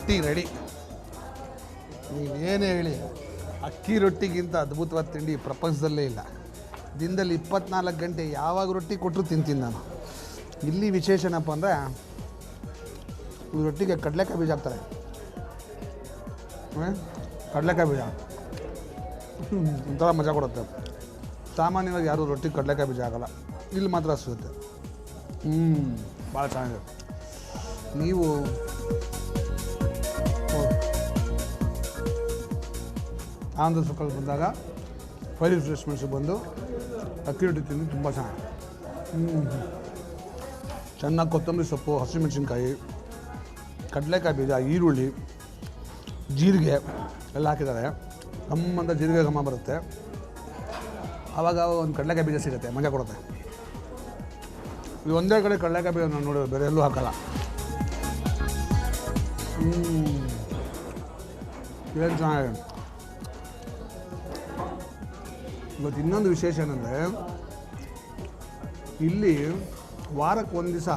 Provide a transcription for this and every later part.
ರೊಟ್ಟಿ ರೆಡಿ. ನೀವೇನೇ ಹೇಳಿ, ಅಕ್ಕಿ ರೊಟ್ಟಿಗಿಂತ ಅದ್ಭುತವಾದ ತಿಂಡಿ ಪ್ರಪಂಚದಲ್ಲೇ ಇಲ್ಲ. ದಿನದಲ್ಲಿ 24 ಗಂಟೆ ಯಾವಾಗ ರೊಟ್ಟಿ ಕೊಟ್ಟರು ತಿಂತೀನಿ ನಾನು. ಇಲ್ಲಿ ವಿಶೇಷ ಏನಪ್ಪ ಅಂದರೆ, ಈ ರೊಟ್ಟಿಗೆ ಕಡಲೆಕಾಯಿ ಬೀಜ ಹಾಕ್ತಾರೆ. ಕಡಲೆಕಾಯಿ ಬೀಜ ಒಂಥರ ಮಜಾ ಕೊಡುತ್ತೆ. ಸಾಮಾನ್ಯವಾಗಿ ಯಾರೂ ರೊಟ್ಟಿ ಕಡಲೆಕಾಯಿ ಬೀಜ ಆಗಲ್ಲ, ಇಲ್ಲಿ ಮಾತ್ರ ಸಿಗುತ್ತೆ. ಭಾಳ ಚೆನ್ನಾಗಿದೆ. ನೀವು ಆಂಧ್ರ ಸರ್ಕಲ್ ಬಂದಾಗ ಫೈರ್ ರಿಫ್ರೆಶ್ಮೆಂಟ್ಸಿಗೆ ಬಂದು ಅಕ್ಕಿ ರೊಟ್ಟಿ ತಿಂದು ತುಂಬ ಚೆನ್ನಾಗಿ. ಚೆನ್ನಾಗಿ ಕೊತ್ತಂಬರಿ ಸೊಪ್ಪು, ಹಸಿಮೆಣಸಿನ್ಕಾಯಿ, ಕಡಲೆಕಾಯಿ ಬೀಜ, ಈರುಳ್ಳಿ, ಜೀರಿಗೆ ಎಲ್ಲ ಹಾಕಿದ್ದಾರೆ. ನಮ್ಮಂತ ಜೀರಿಗೆ ಘಮ ಬರುತ್ತೆ. ಆವಾಗ ಒಂದು ಕಡಲೆಕಾಯಿ ಬೀಜ ಸಿಗುತ್ತೆ, ಮಜಾ ಕೊಡುತ್ತೆ. ಇದು ಒಂದೇ ಕಡೆ ಕಡಲೆಕಾಯಿ ಬೀಜ ನಾನು ನೋಡಿ ಬೇರೆ ಎಲ್ಲೂ ಹಾಕಲ್ಲ. ಏನು ಚೆನ್ನಾಗಿದೆ. ಇವತ್ತು ಇನ್ನೊಂದು ವಿಶೇಷ ಏನಂದರೆ, ಇಲ್ಲಿ ವಾರಕ್ಕೆ ಒಂದು ದಿವಸ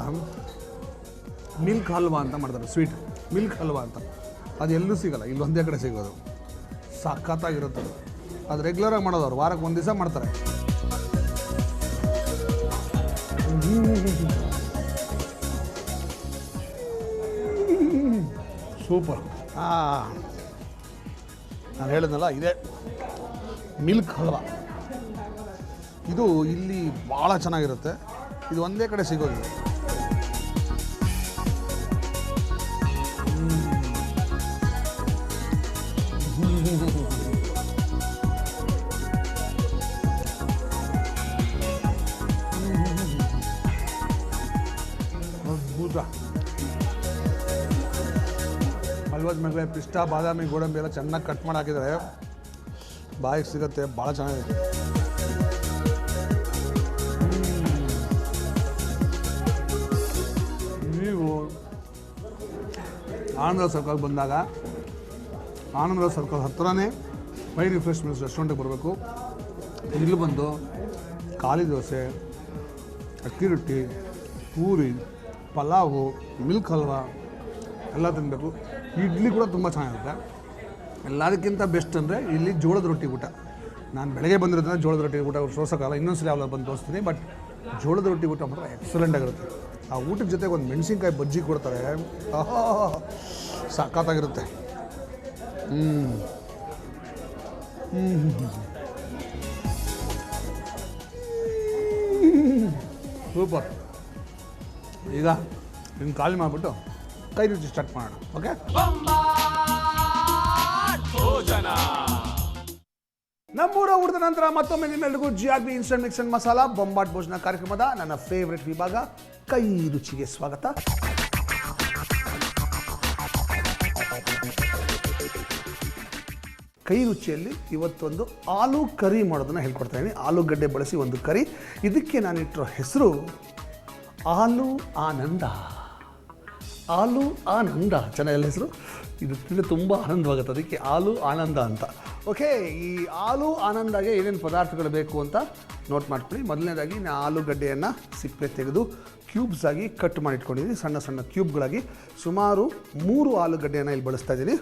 ಮಿಲ್ಕ್ ಹಲ್ವಾ ಅಂತ ಮಾಡ್ತಾರೆ. ಸ್ವೀಟ್ ಮಿಲ್ಕ್ ಹಲ್ವಾ ಅಂತ. ಅದು ಎಲ್ಲೂ ಸಿಗೋಲ್ಲ, ಇಲ್ಲಿ ಒಂದೇ ಕಡೆ ಸಿಗೋದು. ಸಖತ್ತಾಗಿರುತ್ತೆ. ಅದು ರೆಗ್ಯುಲರಾಗಿ ಮಾಡೋದು. ಅವ್ರು ವಾರಕ್ಕೆ ಒಂದು ದಿವಸ ಮಾಡ್ತಾರೆ. ಸೂಪರ್. ನಾನು ಹೇಳಿದ್ನಲ್ಲ, ಇದೇ ಮಿಲ್ಕ್ ಹಲ್ವಾ. ಇದು ಇಲ್ಲಿ ಭಾಳ ಚೆನ್ನಾಗಿರುತ್ತೆ. ಇದು ಒಂದೇ ಕಡೆ ಸಿಗೋದು. ಅದ್ಭುತ. ಹಲ್ವದ ಮೇಲೆ ಪಿಸ್ತಾ, ಬಾದಾಮಿ, ಗೋಡಂಬಿ ಎಲ್ಲ ಚೆನ್ನಾಗಿ ಕಟ್ ಮಾಡಿ ಹಾಕಿದರೆ ಬಾಯಿಗೆ ಸಿಗುತ್ತೆ. ಭಾಳ ಚೆನ್ನಾಗಿದೆ. ನೀವು ಆನಂದ ಸರ್ಕಲ್ ಬಂದಾಗ, ಆನಂದ ಸರ್ಕಲ್ ಹತ್ರನೇ ಫೈರ್ ರಿಫ್ರೆಶ್ಮೆಂಟ್ಸ್ ರೆಸ್ಟೋರೆಂಟಿಗೆ ಬರಬೇಕು. ಇಲ್ಲಿ ಬಂದು ಖಾಲಿ ದೋಸೆ, ಅಕ್ಕಿ ರೊಟ್ಟಿ, ಪೂರಿ, ಪಲಾವು, ಮಿಲ್ಕ್ ಹಲ್ವಾ ಎಲ್ಲ ತಿನ್ನಬೇಕು. ಇಡ್ಲಿ ಕೂಡ ತುಂಬ ಚೆನ್ನಾಗಿರುತ್ತೆ. ಎಲ್ಲದಕ್ಕಿಂತ ಬೆಸ್ಟ್ ಅಂದರೆ ಇಲ್ಲಿ ಜೋಳದ ರೊಟ್ಟಿ ಊಟ. ನಾನು ಬೆಳಗ್ಗೆ ಬಂದಿರೋದ್ರಿಂದ ಜೋಳದ ರೊಟ್ಟಿ ಊಟ ತೋರ್ಸೋಕ್ಕಲ್ಲ, ಇನ್ನೊಂದ್ಸಲ ಯಾವಾಗ ಬಂದು ತೋರಿಸ್ತೀನಿ. ಬಟ್ ಜೋಳದ ರೊಟ್ಟಿ ಊಟ ಮಾತ್ರ ಎಕ್ಸಲೆಂಟ್ ಆಗಿರುತ್ತೆ. ಆ ಊಟದ ಜೊತೆಗೆ ಒಂದು ಮೆಣಸಿನ್ಕಾಯಿ ಬಜ್ಜಿ ಕೊಡ್ತಾರೆ. ಸಖತ್ತಾಗಿರುತ್ತೆ. ಸೂಪರ್. ಈಗ ಇನ್ನು ಖಾಲಿ ಮಾಡಿಬಿಟ್ಟು ಕೈ ರುಚಿ ಸ್ಟಾರ್ಟ್ ಮಾಡೋಣ. ಓಕೆ. ನಮ್ಮೂರ ಊಟದ ನಂತರ ಮತ್ತೊಮ್ಮೆ ನಿಮ್ಮೆಲ್ಲರಿಗೂ GRB instant mix and masala ಬೊಂಬಾಟ್ ಭೋಜನ ಕಾರ್ಯಕ್ರಮದ ನನ್ನ ಫೇವ್ರೆಟ್ ವಿಭಾಗ ಕೈ ರುಚಿಗೆ ಸ್ವಾಗತ. ಕೈ ರುಚಿಯಲ್ಲಿ ಇವತ್ತೊಂದು ಆಲೂ ಕರಿ ಮಾಡೋದನ್ನು ಹೇಳ್ಕೊಡ್ತಾ ಇದ್ದೀನಿ. ಆಲೂಗಡ್ಡೆ ಬಳಸಿ ಒಂದು ಕರಿ. ಇದಕ್ಕೆ ನಾನಿಟ್ಟಿರೋ ಹೆಸರು ಆಲೂ ಆನಂದ. ಆಲೂ ಆನಂದ ಚೆನ್ನಾಗಿಲ್ಲ ಹೆಸರು. ಇದು ತಿಂದರೆ ತುಂಬ ಆನಂದವಾಗುತ್ತೆ, ಅದಕ್ಕೆ ಆಲೂ ಆನಂದ ಅಂತ. ಓಕೆ, ಈ ಆಲೂ ಆನಂದಾಗೆ ಏನೇನು ಪದಾರ್ಥಗಳು ಬೇಕು ಅಂತ ನೋಟ್ ಮಾಡ್ಕೊಳ್ಳಿ. ಮೊದಲನೇದಾಗಿ ನಾನು ಆಲೂಗಡ್ಡೆಯನ್ನು ಸಿಪ್ಪೆ ತೆಗೆದು ಕ್ಯೂಬ್ಸ್ ಆಗಿ ಕಟ್ ಮಾಡಿ ಇಟ್ಕೊಂಡಿದ್ದೀನಿ. ಸಣ್ಣ ಸಣ್ಣ ಕ್ಯೂಬ್ಗಳಾಗಿ ಸುಮಾರು 3 ಆಲೂಗಡ್ಡೆಯನ್ನು ಇಲ್ಲಿ ಬಳಸ್ತಾ ಇದ್ದೀನಿ.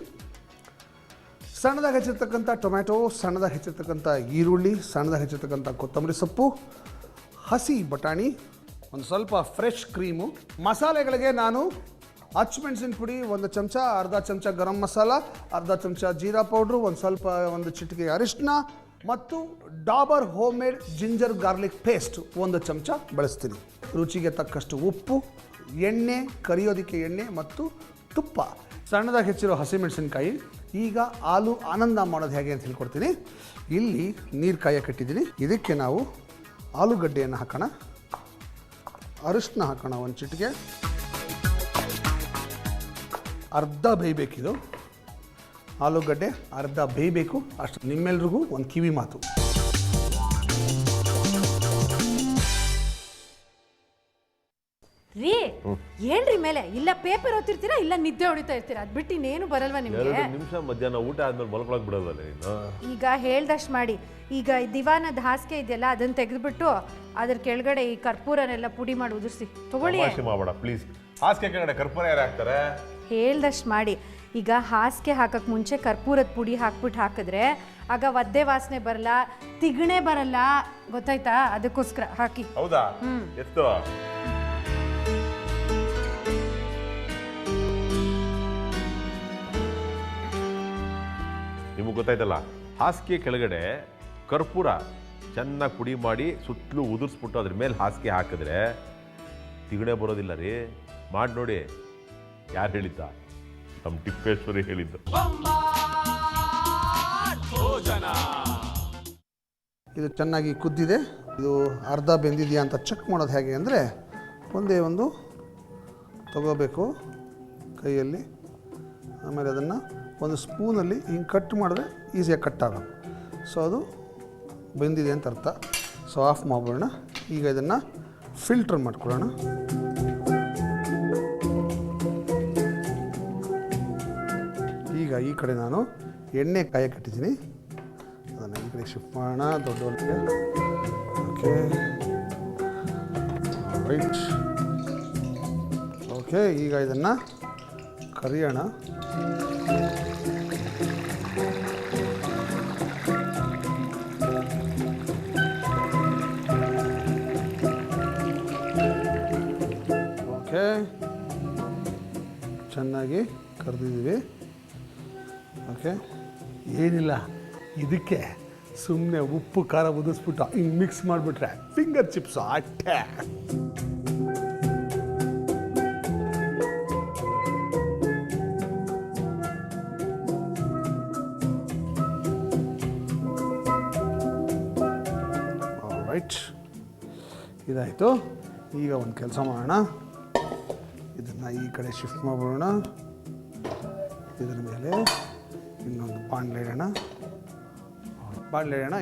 ಸಣ್ಣದಾಗಿ ಹೆಚ್ಚಿರ್ತಕ್ಕಂಥ ಟೊಮ್ಯಾಟೊ, ಸಣ್ಣದಾಗಿ ಹೆಚ್ಚಿರ್ತಕ್ಕಂಥ ಈರುಳ್ಳಿ, ಸಣ್ಣದಾಗಿ ಹೆಚ್ಚಿರ್ತಕ್ಕಂಥ ಕೊತ್ತಂಬರಿ ಸೊಪ್ಪು, ಹಸಿ ಬಟಾಣಿ, ಒಂದು ಸ್ವಲ್ಪ ಫ್ರೆಶ್ ಕ್ರೀಮು. ಮಸಾಲೆಗಳಿಗೆ ನಾನು ಹಸಿಮೆಣಸಿನ ಪುಡಿ 1 ಚಮಚ, ಅರ್ಧ ಚಮಚ ಗರಂ ಮಸಾಲ, ಅರ್ಧ ಚಮಚ ಜೀರಾ ಪೌಡ್ರು, ಒಂದು ಚಿಟಿಕೆ ಅರಿಶಿನ ಮತ್ತು Dabur home made ginger garlic paste 1 ಚಮಚ ಬಳಸ್ತೀನಿ. ರುಚಿಗೆ ತಕ್ಕಷ್ಟು ಉಪ್ಪು, ಎಣ್ಣೆ, ಕರಿಯೋದಕ್ಕೆ ಎಣ್ಣೆ ಮತ್ತು ತುಪ್ಪ, ಸಣ್ಣದಾಗಿ ಹೆಚ್ಚಿರೋ ಹಸಿಮೆಣಸಿನಕಾಯಿ. ಈಗ ಆಲೂ ಆನಂದ ಮಾಡೋದು ಹೇಗೆ ಅಂತ ಹೇಳ್ಕೊಡ್ತೀನಿ. ಇಲ್ಲಿ ನೀರು ಕಾಯಕ್ಕಿಟ್ಟಿದ್ದೀನಿ. ಇದಕ್ಕೆ ನಾವು ಆಲೂಗಡ್ಡೆಯನ್ನು ಹಾಕೋಣ, ಅರಿಶಿನ ಹಾಕೋಣ, 1 ಚಿಟಿಕೆ, ಅರ್ಧ ಬೇಯಬೇಕಿದು ಆಲೂಗಡ್ಡೆ, ಅರ್ಧ ಬೇಯಬೇಕು ಅಷ್ಟು. ನಿಮ್ಮೆಲ್ರಿಗೂ ಒಂದು ಕಿವಿ ಮಾತು. ರೀ ಏನ್ರಿ ಮೇಲೆ ಇಲ್ಲ ಪೇಪರ್ ಓದ್ತಿರ್ತೀರಾ ಇಲ್ಲ ನಿದ್ದೆ ಹೊಡಿತಾ ಇರ್ತೀರಾ? ಅದ್ ಬಿಟ್ಟು ಇನ್ನೇನು ಬರಲ್ವಾ ನಿಮ್ಗೆ? 2 ನಿಮಿಷ ಮಧ್ಯಾಹ್ನ ಊಟ ಆದ್ಮೇಲೆ ಮಲ್ಕೊಳಕ್ ಬಿಡೋದಲ್ಲ ನೀನು. ಈಗ ಹೇಳ್ದಷ್ಟು ಮಾಡಿ. ಈಗ ದಿವಾನದ ಹಾಸಿಗೆ ಇದೆಯಲ್ಲ ಅದನ್ನ ತೆಗೆದುಬಿಟ್ಟು ಅದ್ರ ಕೆಳಗಡೆ ಈ ಕರ್ಪೂರನೆಲ್ಲ ಪುಡಿ ಮಾಡಿ ಉದುರಿಸಿ ತಗೊಳ್ಳಿ. ಮಾಡಬೇಡ ಪ್ಲೀಸ್. ಹಾಸಿಗೆ ಕೆಳಗಡೆ ಕರ್ಪೂರ ಯಾರು ಹಾಕ್ತಾರೆ? ಹೇಳ್ದಷ್ಟು ಮಾಡಿ. ಈಗ ಹಾಸಿಗೆ ಹಾಕಕ್ಕೆ ಮುಂಚೆ ಕರ್ಪೂರದ ಪುಡಿ ಹಾಕ್ಬಿಟ್ಟು ಹಾಕಿದ್ರೆ ಆಗ ಒದ್ದೆ ವಾಸನೆ ಬರಲ್ಲ, ತಿಗಣೆ ಬರಲ್ಲ, ಗೊತ್ತಾಯ್ತಾ? ಅದಕ್ಕೋಸ್ಕರ ಹಾಕಿ. ಹೌದಾ? ಎಷ್ಟು? ನಿಮಗೆ ಗೊತ್ತಾಯ್ತಲ್ಲ, ಹಾಸಿಗೆ ಕೆಳಗಡೆ ಕರ್ಪೂರ ಚೆನ್ನಾಗಿ ಪುಡಿ ಮಾಡಿ ಸುತ್ತಲೂ ಉದುರಿಸ್ಬಿಟ್ಟು ಅದ್ರ ಮೇಲೆ ಹಾಸಿಗೆ ಹಾಕಿದ್ರೆ ತಿಗಣೆ ಬರೋದಿಲ್ಲ ರೀ. ಮಾಡಿ ನೋಡಿ. ಯಾರು ಹೇಳಿದ್ದ? ನಮ್ಮ ಟಿಪ್ಪೇಶ್ವರಿ ಹೇಳಿದ್ದು. ಇದು ಚೆನ್ನಾಗಿ ಕುದ್ದಿದೆ. ಇದು ಅರ್ಧ ಬೆಂದಿದೆಯಾ ಅಂತ ಚೆಕ್ ಮಾಡೋದು ಹೇಗೆ ಅಂದರೆ, ಒಂದೇ ಒಂದು ತಗೋಬೇಕು ಕೈಯಲ್ಲಿ, ಆಮೇಲೆ ಅದನ್ನು ಒಂದು ಸ್ಪೂನಲ್ಲಿ ಹಿಂಗೆ ಕಟ್ ಮಾಡಿದ್ರೆ ಈಸಿಯಾಗಿ ಕಟ್ ಆಗೋದು. ಸೊ ಅದು ಬೆಂದಿದೆ ಅಂತ ಅರ್ಥ. ಸೊ ಆಫ್ ಮಾಡೋಣ. ಈಗ ಇದನ್ನು ಫಿಲ್ಟರ್ ಮಾಡ್ಕೊಳ್ಳೋಣ. ಈಗ ಈ ಕಡೆ ನಾನು ಎಣ್ಣೆ ಕಾಯಕ್ಕಿಟ್ಟಿದ್ದೀನಿ, ಅದನ್ನು ಈ ಕಡೆ ಶಿಫ್ಟ್ ಮಾಡೋಣ. ದೊಡ್ಡ ಒಲೆಗೆ. Okay, right. ಓಕೆ, ಈಗ ಇದನ್ನು ಕರಿಯೋಣ. ಓಕೆ, ಚೆನ್ನಾಗಿ ಕರೆದಿದ್ದೀವಿ. ಓಕೆ, ಏನಿಲ್ಲ, ಇದಕ್ಕೆ ಸುಮ್ಮನೆ ಉಪ್ಪು ಖಾರ ಉದಿಸ್ಬಿಟ್ಟು ಹಿಂಗೆ ಮಿಕ್ಸ್ ಮಾಡಿಬಿಟ್ರೆ ಫಿಂಗರ್ ಚಿಪ್ಸು ಅಟ್ಟೆ. ರೈಟ್, ಇದಾಯಿತು. ಈಗ ಒಂದು ಕೆಲಸ ಮಾಡೋಣ, ಇದನ್ನು ಈ ಕಡೆ ಶಿಫ್ಟ್ ಮಾಡಿಬಿಡೋಣ. ಇದರ ಮೇಲೆ ಇನ್ನೊಂದು ಬಾಣಲೆ ಇಡೋಣ.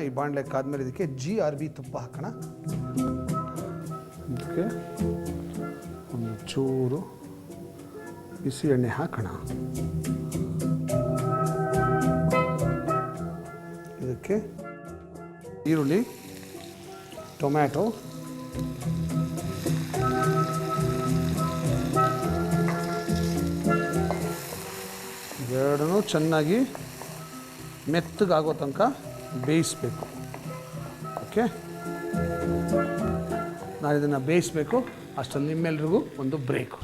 ಈ ಬಾಣಲೆ ಕಾದ್ಮೇಲೆ ಇದಕ್ಕೆ GRB ತುಪ್ಪ ಹಾಕೋಣ. ಇದಕ್ಕೆ ಒಂದು ಚೂರು ಬಿಸಿ ಎಣ್ಣೆ ಹಾಕೋಣ. ಇದಕ್ಕೆ ಈರುಳ್ಳಿ, ಟೊಮ್ಯಾಟೊ, ಎರಡನ್ನೂ ಚೆನ್ನಾಗಿ ಮೆತ್ತಗಾಗೋ ತನಕ ಬೇಯಿಸಬೇಕು. ಓಕೆ, ನಾನು ಇದನ್ನು ಬೇಯಿಸಬೇಕು. ಅಷ್ಟರಲ್ಲಿ ನಿಮ್ಮೆಲ್ರಿಗೂ ಒಂದು ಬ್ರೇಕು.